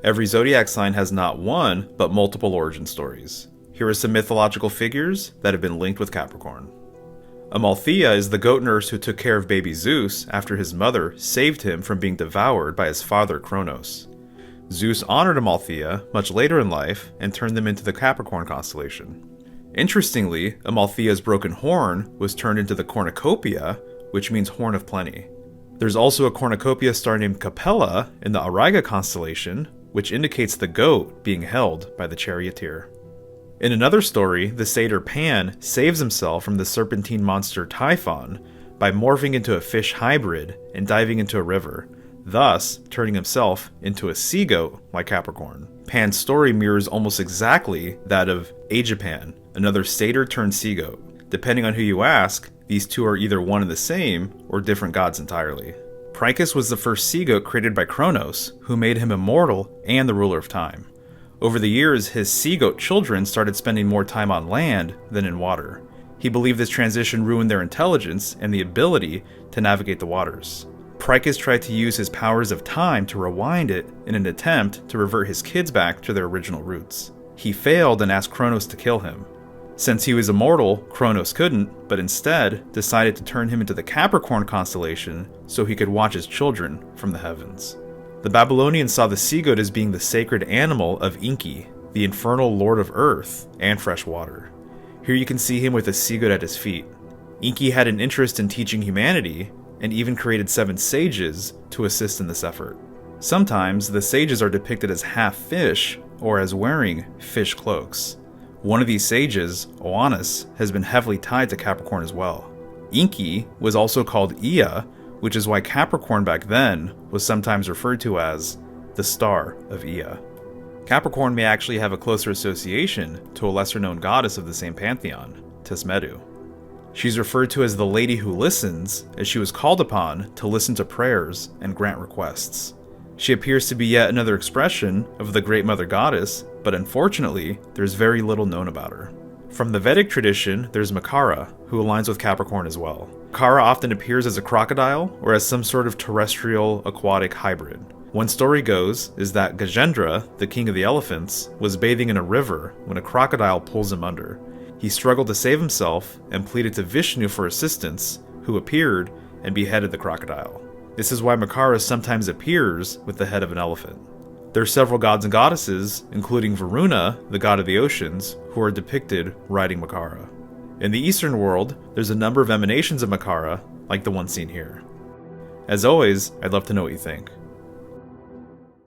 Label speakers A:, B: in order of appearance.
A: Every zodiac sign has not one, but multiple origin stories. Here are some mythological figures that have been linked with Capricorn. Amalthea is the goat nurse who took care of baby Zeus after his mother saved him from being devoured by his father Kronos. Zeus honored Amalthea much later in life and turned them into the Capricorn constellation. Interestingly, Amalthea's broken horn was turned into the cornucopia, which means horn of plenty. There's also a cornucopia star named Capella in the Auriga constellation, which indicates the goat being held by the charioteer. In another story, the satyr Pan saves himself from the serpentine monster Typhon by morphing into a fish hybrid and diving into a river, thus turning himself into a sea goat like Capricorn. Pan's story mirrors almost exactly that of Aegipan, another satyr turned sea goat. Depending on who you ask, these two are either one and the same or different gods entirely. Prychus was the first sea goat created by Kronos, who made him immortal and the ruler of time. Over the years, his sea goat children started spending more time on land than in water. He believed this transition ruined their intelligence and the ability to navigate the waters. Prychus tried to use his powers of time to rewind it in an attempt to revert his kids back to their original roots. He failed and asked Kronos to kill him. Since he was immortal, Kronos couldn't, but instead decided to turn him into the Capricorn constellation so he could watch his children from the heavens. The Babylonians saw the sea goat as being the sacred animal of Enki, the infernal lord of earth and fresh water. Here you can see him with a sea goat at his feet. Enki had an interest in teaching humanity and even created 7 sages to assist in this effort. Sometimes the sages are depicted as half fish or as wearing fish cloaks. One of these sages, Oannes, has been heavily tied to Capricorn as well. Enki was also called Ea, which is why Capricorn back then was sometimes referred to as the Star of Ea. Capricorn may actually have a closer association to a lesser-known goddess of the same pantheon, Tismedu. She's referred to as the Lady Who Listens, as she was called upon to listen to prayers and grant requests. She appears to be yet another expression of the Great Mother Goddess, but unfortunately, there's very little known about her. From the Vedic tradition, there's Makara, who aligns with Capricorn as well. Makara often appears as a crocodile or as some sort of terrestrial aquatic hybrid. One story goes is that Gajendra, the king of the elephants, was bathing in a river when a crocodile pulls him under. He struggled to save himself and pleaded to Vishnu for assistance, who appeared and beheaded the crocodile. This is why Makara sometimes appears with the head of an elephant. There are several gods and goddesses, including Varuna, the god of the oceans, who are depicted riding Makara. In the Eastern world, there's a number of emanations of Makara, like the one seen here. As always, I'd love to know what you think.